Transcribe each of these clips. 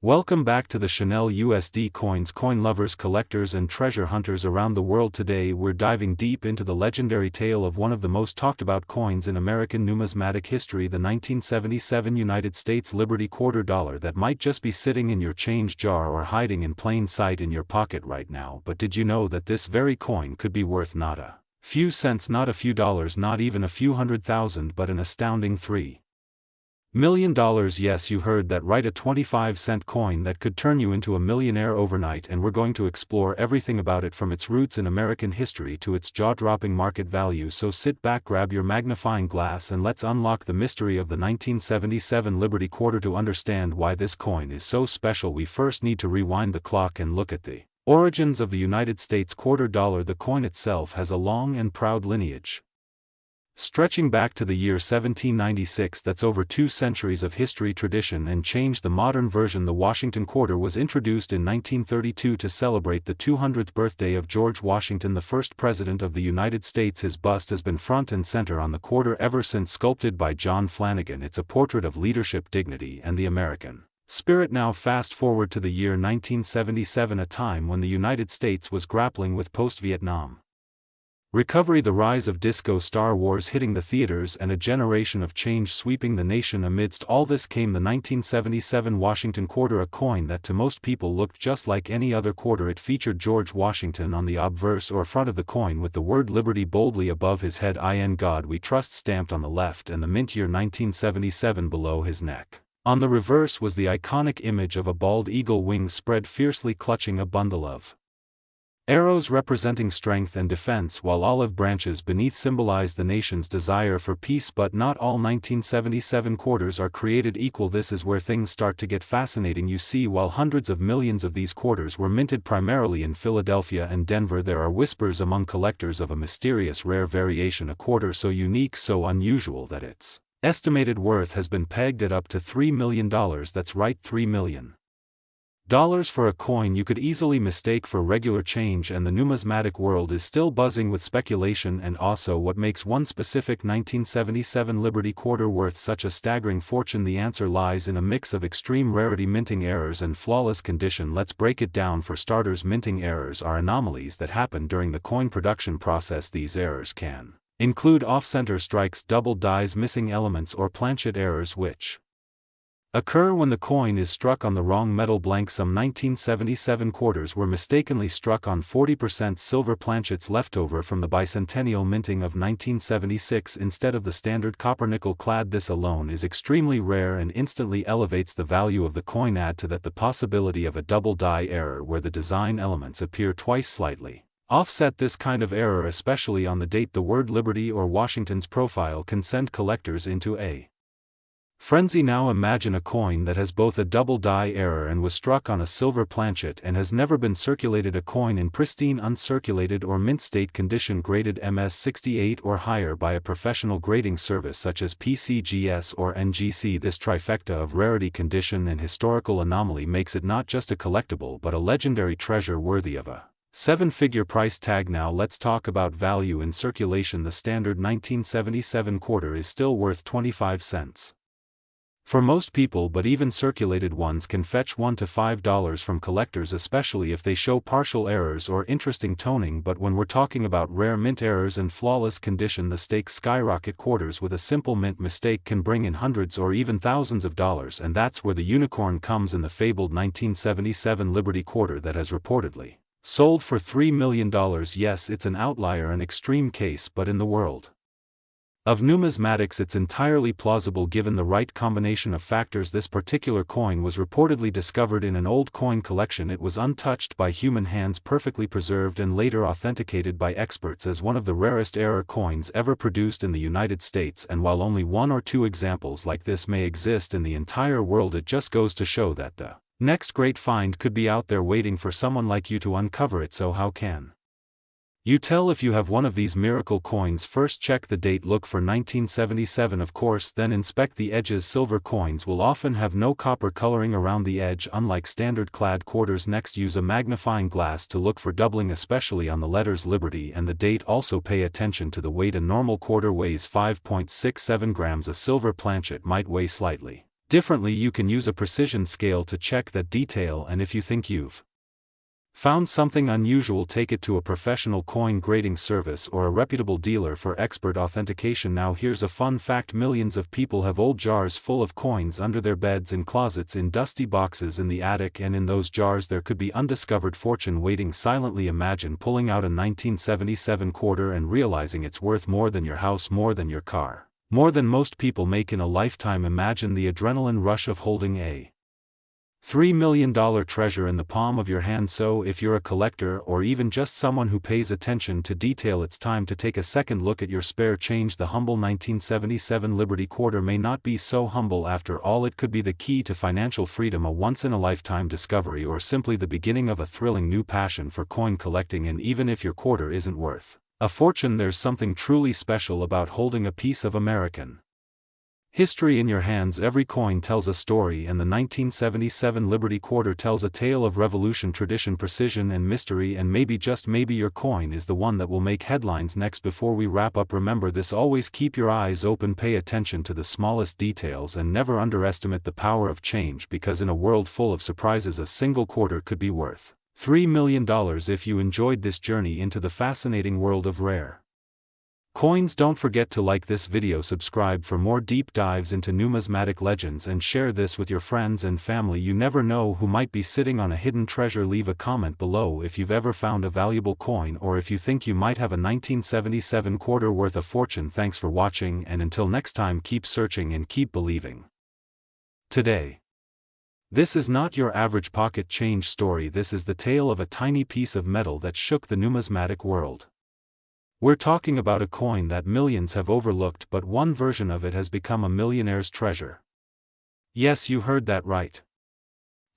Welcome back to the Chanel USD Coins. Coin lovers, collectors and treasure hunters around the world. Today we're diving deep into the legendary tale of one of the most talked about coins in American numismatic history, the 1977 United States Liberty Quarter Dollar that might just be sitting in your change jar or hiding in plain sight in your pocket right now. But did you know that this very coin could be worth not a few cents, not a few dollars, not even a few $100,000, but an astounding $3 million? Yes, you heard that right, a 25-cent coin that could turn you into a millionaire overnight, and we're going to explore everything about it, from its roots in American history to its jaw-dropping market value. So sit back, grab your magnifying glass, and let's unlock the mystery of the 1977 Liberty Quarter. To understand why this coin is so special, we first need to rewind the clock and look at the origins of the United States quarter dollar. The coin itself has a long and proud lineage, stretching back to the year 1796. That's over 2 centuries of history, tradition and change. The modern version, the Washington quarter, was introduced in 1932 to celebrate the 200th birthday of George Washington, the first president of the United States. His bust has been front and center on the quarter ever since, sculpted by John Flanagan. It's a portrait of leadership, dignity and the American spirit. Now fast forward to the year 1977, a time when the United States was grappling with post-Vietnam recovery, the rise of disco, Star Wars hitting the theaters, and a generation of change sweeping the nation. Amidst all this came the 1977 Washington quarter, a coin that to most people looked just like any other quarter. It featured George Washington on the obverse or front of the coin with the word Liberty boldly above his head, "In God We Trust," stamped on the left, and the mint year 1977 below his neck. On the reverse was the iconic image of a bald eagle, wings spread, fiercely clutching a bundle of arrows representing strength and defense, while olive branches beneath symbolized the nation's desire for peace. But not all 1977 quarters are created equal. This is where things start to get fascinating. You see, while hundreds of millions of these quarters were minted primarily in Philadelphia and Denver, there are whispers among collectors of a mysterious rare variation, a quarter so unique, so unusual that its estimated worth has been pegged at up to $3 million. That's right, $3 million for a coin you could easily mistake for regular change, and the numismatic world is still buzzing with speculation. And also, what makes one specific 1977 Liberty quarter worth such a staggering fortune? The answer lies in a mix of extreme rarity, minting errors and flawless condition. Let's break it down. For starters, minting errors are anomalies that happen during the coin production process. These errors can include off-center strikes, double dies, missing elements, or planchet errors, which occur when the coin is struck on the wrong metal blank. Some 1977 quarters were mistakenly struck on 40% silver planchets left over from the bicentennial minting of 1976 instead of the standard copper-nickel clad. This alone is extremely rare and instantly elevates the value of the coin. Add to that the possibility of a double die error, where the design elements appear twice slightly offset. This kind of error, especially on the date the word Liberty or Washington's profile, can send collectors into a frenzy. Now imagine a coin that has both a double die error and was struck on a silver planchet and has never been circulated, a coin in pristine uncirculated or mint state condition, graded MS-68 or higher by a professional grading service such as PCGS or NGC. This trifecta of rarity, condition and historical anomaly makes it not just a collectible but a legendary treasure worthy of a 7-figure price tag. Now let's talk about value in circulation. The standard 1977 quarter is still worth 25 cents for most people, but even circulated ones can fetch $1 to $5 from collectors, especially if they show partial errors or interesting toning. But when we're talking about rare mint errors and flawless condition, the stakes skyrocket. Quarters with a simple mint mistake can bring in hundreds or even thousands of dollars, and that's where the unicorn comes in the fabled 1977 Liberty quarter that has reportedly sold for $3 million. Yes, it's an outlier, an extreme case, but in the world of numismatics it's entirely plausible given the right combination of factors. This particular coin was reportedly discovered in an old coin collection. It was untouched by human hands, perfectly preserved, and later authenticated by experts as one of the rarest error coins ever produced in the United States. And while only 1 or 2 examples like this may exist in the entire world, it just goes to show that the next great find could be out there waiting for someone like you to uncover it. So how can you tell if you have one of these miracle coins? First, check the date. Look for 1977, of course, then inspect the edges. Silver coins will often have no copper coloring around the edge, unlike standard clad quarters. Next, use a magnifying glass to look for doubling, especially on the letters Liberty and the date. Also pay attention to the weight. A normal quarter weighs 5.67 grams. A silver planchet might weigh slightly Differently, you can use a precision scale to check that detail, and if you think you've found something unusual, take it to a professional coin grading service or a reputable dealer for expert authentication. Now here's a fun fact: millions of people have old jars full of coins under their beds, in closets, in dusty boxes in the attic, and in those jars there could be undiscovered fortune waiting silently. Imagine pulling out a 1977 quarter and realizing it's worth more than your house, more than your car, more than most people make in a lifetime. Imagine the adrenaline rush of holding a $3 million treasure in the palm of your hand. So if you're a collector or even just someone who pays attention to detail, it's time to take a second look at your spare change. The humble 1977 Liberty quarter may not be so humble after all. It could be the key to financial freedom, a once-in-a-lifetime discovery, or simply the beginning of a thrilling new passion for coin collecting. And even if your quarter isn't worth a fortune, there's something truly special about holding a piece of American history in your hands. Every coin tells a story, and the 1977 Liberty quarter tells a tale of revolution, tradition, precision, and mystery. And maybe, just maybe, your coin is the one that will make headlines next. Before we wrap up, remember this: always keep your eyes open, pay attention to the smallest details, and never underestimate the power of change, because in a world full of surprises, a single quarter could be worth $3 million. If you enjoyed this journey into the fascinating world of rare coins, don't forget to like this video, subscribe for more deep dives into numismatic legends, and share this with your friends and family. You never know who might be sitting on a hidden treasure. Leave a comment below if you've ever found a valuable coin, or if you think you might have a 1977 quarter worth a fortune. Thanks for watching, and until next time, keep searching and keep believing. Today, this is not your average pocket change story. This is the tale of a tiny piece of metal that shook the numismatic world. We're talking about a coin that millions have overlooked, but one version of it has become a millionaire's treasure. Yes, you heard that right.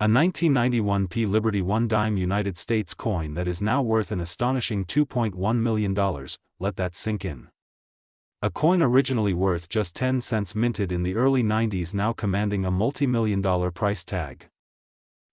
A 1991 Liberty 1 dime United States coin that is now worth an astonishing $2.1 million, let that sink in. A coin originally worth just 10 cents, minted in the early 90s, now commanding a multi-million-dollar price tag.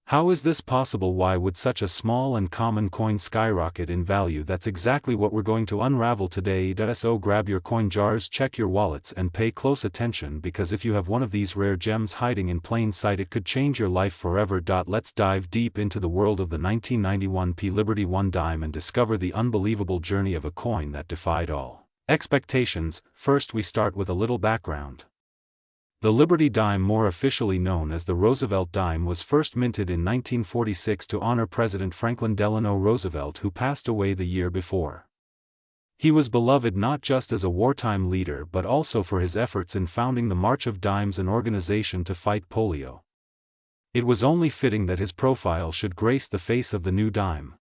How is this possible? Why would such a small and common coin skyrocket in value? That's exactly what we're going to unravel today. So grab your coin jars, check your wallets, and pay close attention, because if you have one of these rare gems hiding in plain sight, it could change your life forever. Let's dive deep into the world of the 1991 Liberty 1 dime and discover the unbelievable journey of a coin that defied all expectations. First, we start with a little background. The Liberty dime, more officially known as the Roosevelt dime, was first minted in 1946 to honor President Franklin Delano Roosevelt, who passed away the year before. He was beloved not just as a wartime leader but also for his efforts in founding the March of Dimes, an organization to fight polio. It was only fitting that his profile should grace the face of the new dime.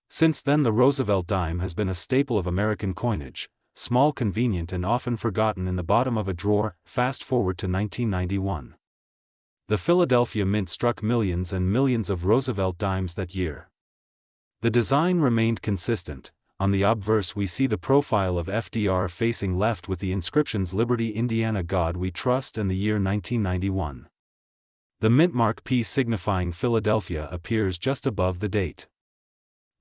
Since then, the Roosevelt dime has been a staple of American coinage, small, convenient, and often forgotten in the bottom of a drawer. Fast forward to 1991. The Philadelphia Mint struck millions and millions of Roosevelt dimes that year. The design remained consistent. On the obverse we see the profile of FDR facing left with the inscriptions "Liberty, Indiana, God We Trust," and the year 1991. The mint mark P, signifying Philadelphia, appears just above the date.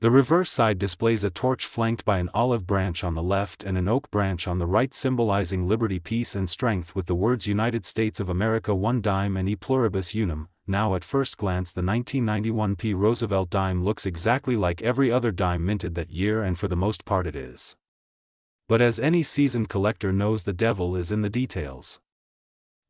The reverse side displays a torch flanked by an olive branch on the left and an oak branch on the right, symbolizing liberty, peace, and strength, with the words "United States of America 1 dime" and "E pluribus unum." Now, at first glance, the 1991 Roosevelt dime looks exactly like every other dime minted that year, and for the most part it is. But as any seasoned collector knows, the devil is in the details.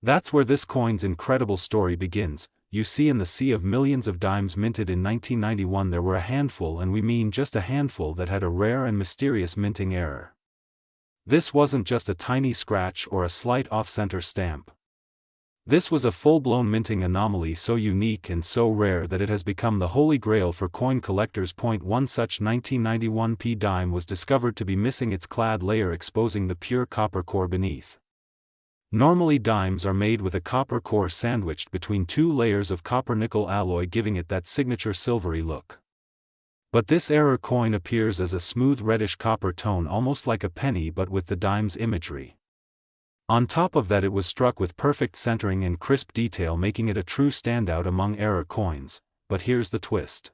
That's where this coin's incredible story begins. You see, in the sea of millions of dimes minted in 1991, there were a handful, and we mean just a handful, that had a rare and mysterious minting error. This wasn't just a tiny scratch or a slight off-center stamp. This was a full-blown minting anomaly, so unique and so rare that it has become the holy grail for coin collectors. One such 1991 dime was discovered to be missing its clad layer, exposing the pure copper core beneath. Normally, dimes are made with a copper core sandwiched between two layers of copper-nickel alloy, giving it that signature silvery look. But this error coin appears as a smooth reddish copper tone, almost like a penny, but with the dime's imagery. On top of that, it was struck with perfect centering and crisp detail, making it a true standout among error coins. But here's the twist.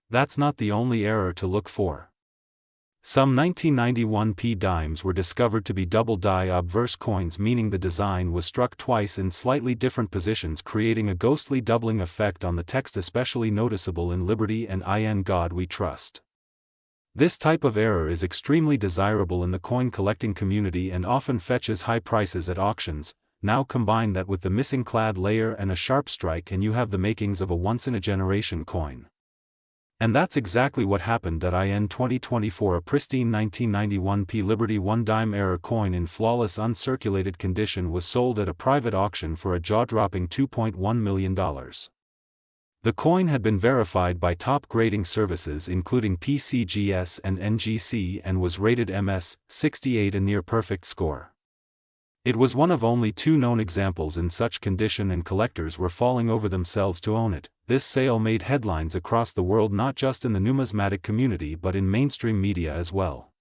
That's not the only error to look for. Some 1991 p dimes were discovered to be double die obverse coins, meaning the design was struck twice in slightly different positions, creating a ghostly doubling effect on the text, especially noticeable in Liberty and In God We Trust. This type of error is extremely desirable in the coin collecting community and often fetches high prices at auctions. Now combine that with the missing clad layer and a sharp strike and you have the makings of a once-in-a-generation coin. And that's exactly what happened. In 2024, a pristine 1991 p Liberty 1 dime error coin in flawless uncirculated condition was sold at a private auction for a jaw-dropping $2.1 million. The coin had been verified by top grading services including PCGS and NGC and was rated MS 68, a near-perfect score. It was one of only 2 known examples in such condition, and collectors were falling over themselves to own it. This sale made headlines across the world, not just in the numismatic community but in mainstream media as well.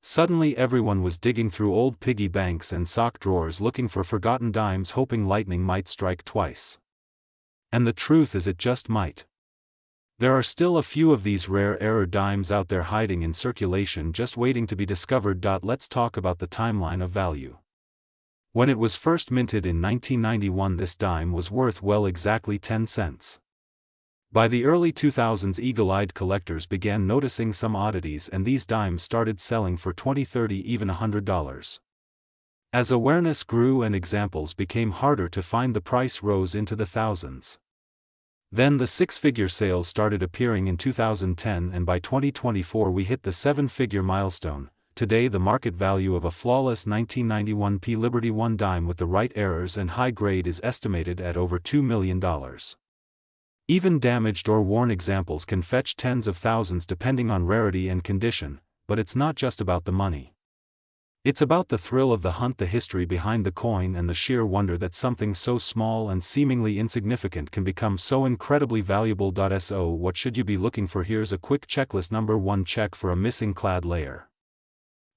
Suddenly everyone was digging through old piggy banks and sock drawers looking for forgotten dimes, hoping lightning might strike twice. And the truth is, it just might. There are still a few of these rare error dimes out there hiding in circulation, just waiting to be discovered. Let's talk about the timeline of value. When it was first minted in 1991, this dime was worth exactly 10 cents. By the early 2000s, eagle-eyed collectors began noticing some oddities, and these dimes started selling for $20, $30, even $100. As awareness grew and examples became harder to find, the price rose into the thousands. Then the 6-figure sales started appearing in 2010, and by 2024 we hit the 7-figure milestone. Today the market value of a flawless 1991 p Liberty 1 dime with the right errors and high grade is estimated at over $2 million. Even damaged or worn examples can fetch tens of thousands depending on rarity and condition, but it's not just about the money. It's about the thrill of the hunt, the history behind the coin, and the sheer wonder that something so small and seemingly insignificant can become so incredibly valuable. So what should you be looking for? Here's a quick checklist. Number 1. Check for a missing clad layer.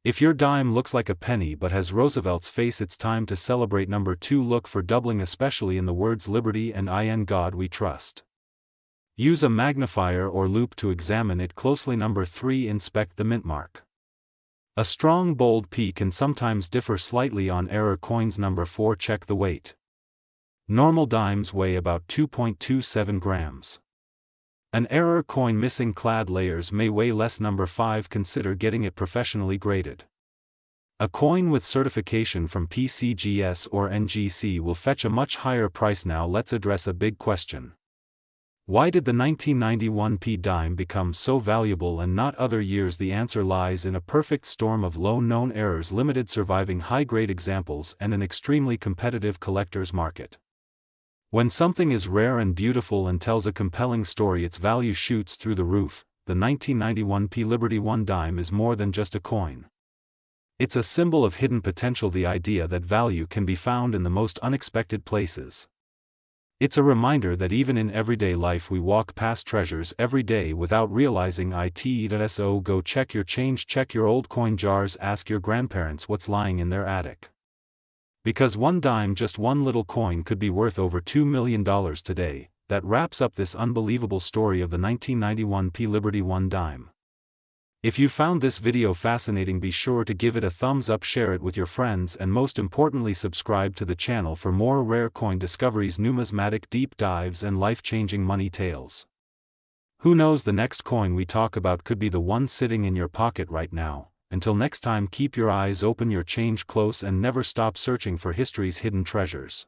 If your dime looks like a penny but has Roosevelt's face, it's time to celebrate. Number 2. Look for doubling, especially in the words Liberty and In God We Trust. Use a magnifier or loupe to examine it closely. Number 3. Inspect the mint mark. A strong bold P can sometimes differ slightly on error coins. Number 4. Check the weight. Normal dimes weigh about 2.27 grams. An error coin missing clad layers may weigh less. Number 5. Consider getting it professionally graded. A coin with certification from PCGS or NGC will fetch a much higher price. Now let's address a big question. Why did the 1991 p dime become so valuable and not other years? The answer lies in a perfect storm of low known errors, limited surviving high-grade examples, and an extremely competitive collector's market. When something is rare and beautiful and tells a compelling story, its value shoots through the roof. The 1991 p Liberty 1 dime is more than just a coin. It's a symbol of hidden potential, the idea that value can be found in the most unexpected places. It's a reminder that even in everyday life we walk past treasures every day without realizing it. So go check your change, check your old coin jars, ask your grandparents what's lying in their attic. Because one dime, just one little coin, could be worth over $2 million today. That wraps up this unbelievable story of the 1991 p Liberty 1 dime. If you found this video fascinating, be sure to give it a thumbs up, share it with your friends, and most importantly subscribe to the channel for more rare coin discoveries, numismatic deep dives, and life-changing money tales. Who knows, the next coin we talk about could be the one sitting in your pocket right now. Until next time, keep your eyes open, your change close, and never stop searching for history's hidden treasures.